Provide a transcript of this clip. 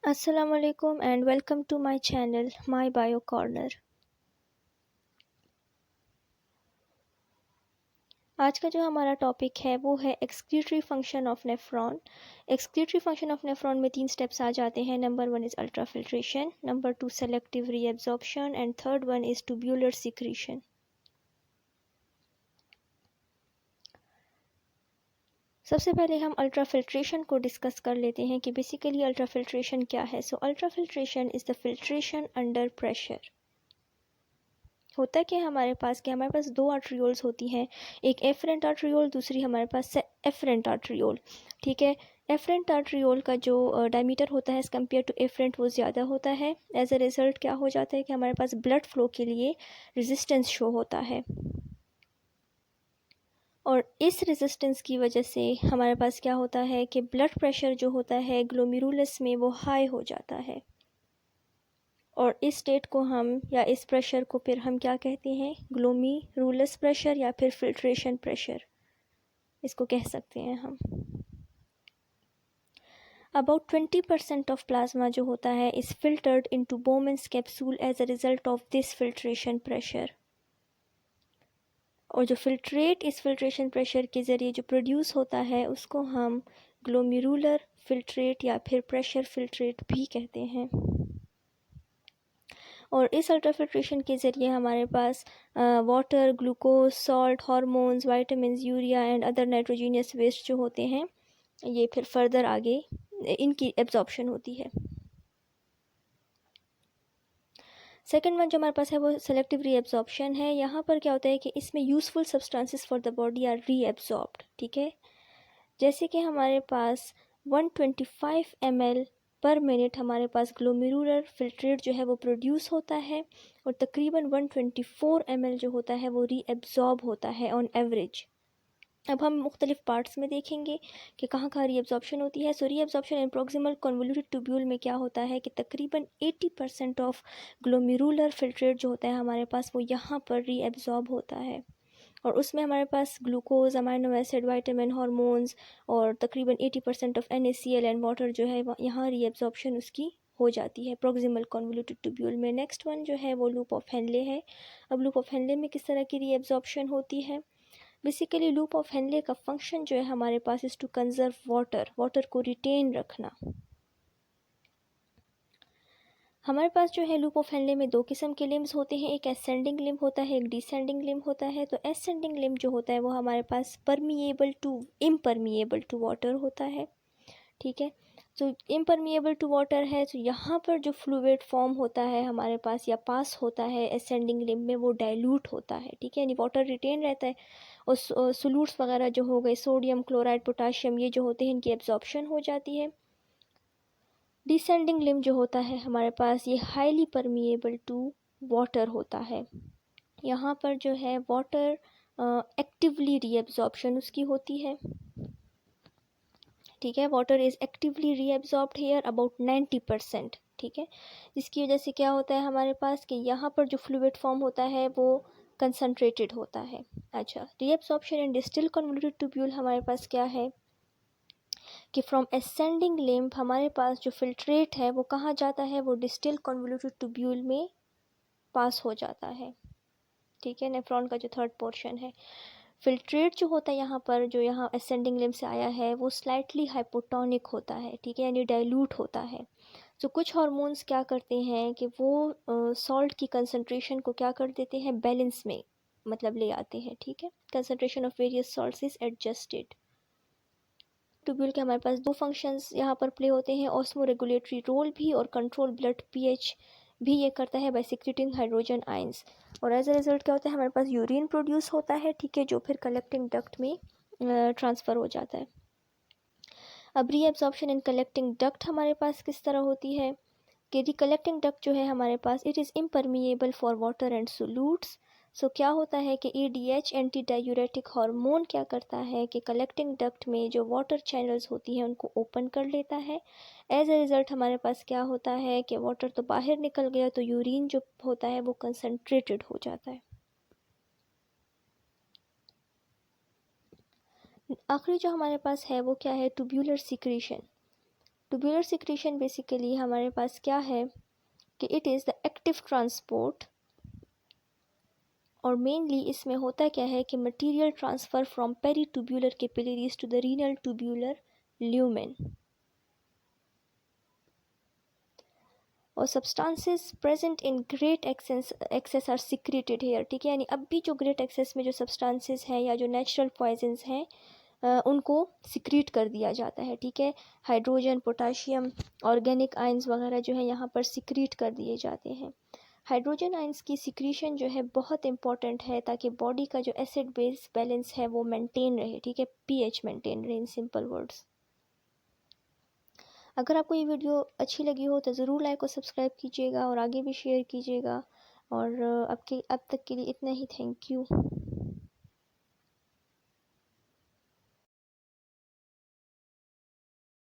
Assalamu alaikum and welcome to my channel My Bio Corner। आज का जो हमारा टॉपिक है वो है excretory function of nephron. Excretory function of nephron में 3 स्टेप्स आ जाते हैं। Number 1 is ultrafiltration, number 2 selective reabsorption and third one is tubular secretion. सबसे पहले हम अल्ट्राफिल्ट्रेशन को डिस्कस कर लेते हैं कि बेसिकली अल्ट्राफिल्ट्रेशन क्या है। So ultrafiltration is the filtration under pressure. होता क्या हमारे पास कि हमारे पास दो आर्ट्रियोल्स होती हैं, एक एफरेंट आर्ट्रियोल, दूसरी हमारे पास एफरेंट आर्ट्रियोल। ठीक है, एफरेंट आर्ट्रियोल का जो डायमीटर होता है एज़ कम्पेयर टू एफरेंट वो ज़्यादा होता है। एज अ रिज़ल्ट क्या हो जाता है कि हमारे पास ब्लड फ्लो के लिए रेजिस्टेंस शो होता है, और इस रेजिस्टेंस की वजह से हमारे पास क्या होता है कि ब्लड प्रेशर जो होता है ग्लोमेरुलस में वो हाई हो जाता है। और इस स्टेट को हम या इस प्रेशर को फिर हम क्या कहते हैं, ग्लोमेरुलस प्रेशर या फिर फिल्ट्रेशन प्रेशर इसको कह सकते हैं हम। अबाउट 20% ऑफ प्लाज्मा जो होता है is filtered into Bowman's capsule as a result of this filtration pressure. और जो फिल्ट्रेट इस फिल्ट्रेशन प्रेशर के ज़रिए जो प्रोड्यूस होता है उसको हम ग्लोमेरुलर फिल्ट्रेट या फिर प्रेशर फिल्ट्रेट भी कहते हैं। और इस अल्ट्राफिल्ट्रेशन के ज़रिए हमारे पास water, glucose, salt, hormones, vitamin, urea and other nitrogenous waste जो होते हैं ये फिर फर्दर आगे इनकी एब्जॉर्प्शन होती है। सेकेंड वन जो हमारे पास है वो सेलेक्टिव रीएब्जॉर्प्शन है। यहाँ पर क्या होता है कि इसमें useful substances for the body are reabsorbed. ठीक है, जैसे कि हमारे पास 125 ml पर मिनट हमारे पास ग्लोमेरुलर फिल्ट्रेट जो है वो प्रोड्यूस होता है, और तकरीबन 124 ml जो होता है वो रीएब्जॉर्ब होता है ऑन एवरेज। अब हम मुख्तलिफ पार्ट्स में देखेंगे कि कहाँ कहाँ रीएब्जॉर्प्शन होती है। सो रीएब्जॉर्प्शन इन प्रॉक्सिमल कन्वोल्यूटेड ट्यूब्यूल में क्या होता है कि तकरीबन 80% ऑफ ग्लोमेरुलर फिल्ट्रेट जो होता है हमारे पास वो यहाँ पर रीएब्जॉर्ब होता है, और उसमें हमारे पास glucose, amino acid, vitamin, hormones और तकरीबन 80% ऑफ NaCl एंड वाटर जो है यहाँ रीएब्जॉर्प्शन उसकी हो जाती है प्रॉक्सिमल कन्वोल्यूटेड ट्यूब्यूल में। नेक्स्ट वन जो है वो लूप ऑफ हेनले है। अब लूप ऑफ हेनले में किस तरह की रीएब्जॉर्प्शन होती है। बेसिकली लूप ऑफ हेनले का फंक्शन जो है हमारे पास इज़ टू कंजर्व वाटर को रिटेन रखना। हमारे पास जो है लूप ऑफ हेनले में दो किस्म के लिम्स होते हैं, एक एसेंडिंग लिम्ब होता है, एक डिसेंडिंग लिम्ब होता है। तो एसेंडिंग लिम्ब जो होता है वो हमारे पास permeable to impermeable to water होता है। ठीक है, तो इम्परमिएबल टू वाटर है, तो यहाँ पर जो फ्लूइड फॉर्म होता है हमारे पास या पास होता है एसेंडिंग लिम्ब में वो डाइल्यूट होता है। ठीक है, यानी वाटर रिटेन रहता है, और सोलूट्स वगैरह जो हो गए, सोडियम क्लोराइड, पोटाशियम, ये जो होते हैं इनकी एब्जॉर्प्शन हो जाती है। डिसेंडिंग लिम्ब जो होता है हमारे पास ये हाईली परमिएबल टू वाटर होता है। यहाँ पर जो है वाटर एक्टिवली रीएब्जॉर्प्शन उसकी होती है। ठीक है, water is actively reabsorbed here about 90%। ठीक है, जिसकी वजह से क्या होता है हमारे पास कि यहाँ पर जो फ्लूइड फॉर्म होता है वो कंसनट्रेटेड होता है। अच्छा, रीएब्जॉर्प्शन इन डिस्टल कन्वोल्यूटेड ट्यूब्यूल हमारे पास क्या है कि फ्रॉम एसेंडिंग लिम्ब हमारे पास जो फिल्ट्रेट है वो कहाँ जाता है, वो डिस्टल कन्वोल्यूटेड ट्यूब्यूल में पास हो जाता है। ठीक है, नेफ्रॉन का जो थर्ड पोर्शन है, फिल्ट्रेट जो होता है यहाँ पर जो यहाँ असेंडिंग लिम्ब से आया है वो स्लाइटली हाइपोटोनिक होता है। ठीक है, यानी डाइल्यूट होता है। तो कुछ हार्मोन्स क्या करते हैं कि वो सॉल्ट की कंसंट्रेशन को क्या कर देते हैं, बैलेंस में मतलब ले आते हैं। ठीक है, concentration of various salts is adjusted. Tubule के हमारे पास दो फंक्शंस यहाँ पर प्ले होते हैं, ऑस्मो रेगुलेटरी रोल भी और कंट्रोल ब्लड पीएच भी ये करता है बाय सिक्रेटिंग हाइड्रोजन आयंस। और एज अ रिजल्ट क्या होता है हमारे पास यूरिन प्रोड्यूस होता है। ठीक है, जो फिर कलेक्टिंग डक्ट में ट्रांसफ़र हो जाता है। अब रीएब्जॉर्प्शन इन कलेक्टिंग डक्ट हमारे पास किस तरह होती है कि कलेक्टिंग डक्ट जो है हमारे पास it is impermeable for water and solutes. So क्या होता है कि ADH एंटी डायूरेटिक हार्मोन क्या करता है कि कलेक्टिंग डक्ट में जो वाटर चैनल्स होती हैं उनको ओपन कर लेता है। एज अ रिज़ल्ट हमारे पास क्या होता है कि वाटर तो बाहर निकल गया, तो यूरिन जो होता है वो कंसनट्रेटेड हो जाता है। आखिरी जो हमारे पास है वो क्या है, tubular secretion. Tubular secretion basically हमारे पास क्या है कि it is the active transport, और मेनली इसमें होता क्या है कि material transfer from peritubular capillaries to the renal tubular lumen, और substances present in great excess are secreted here, ठीक है। यानी अब भी जो ग्रेट एक्सेस में जो सब्सटेंसेस हैं या जो नेचुरल पॉइजन्स हैं उनको सिक्रीट कर दिया जाता है, ठीक है। हाइड्रोजन, पोटाशियम, ऑर्गेनिक आयंस वगैरह जो है यहाँ पर सिक्रीट कर दिए जाते हैं। हाइड्रोजन आयंस की सिक्रीशन जो है बहुत इंपॉर्टेंट है ताकि बॉडी का जो एसिड बेस बैलेंस है वो मेंटेन रहे, ठीक है, पीएच मेंटेन रहे इन सिंपल वर्ड्स। अगर आपको ये वीडियो अच्छी लगी हो तो ज़रूर लाइक और सब्सक्राइब कीजिएगा और आगे भी शेयर कीजिएगा, और अब तक के लिए इतना ही। Thank you.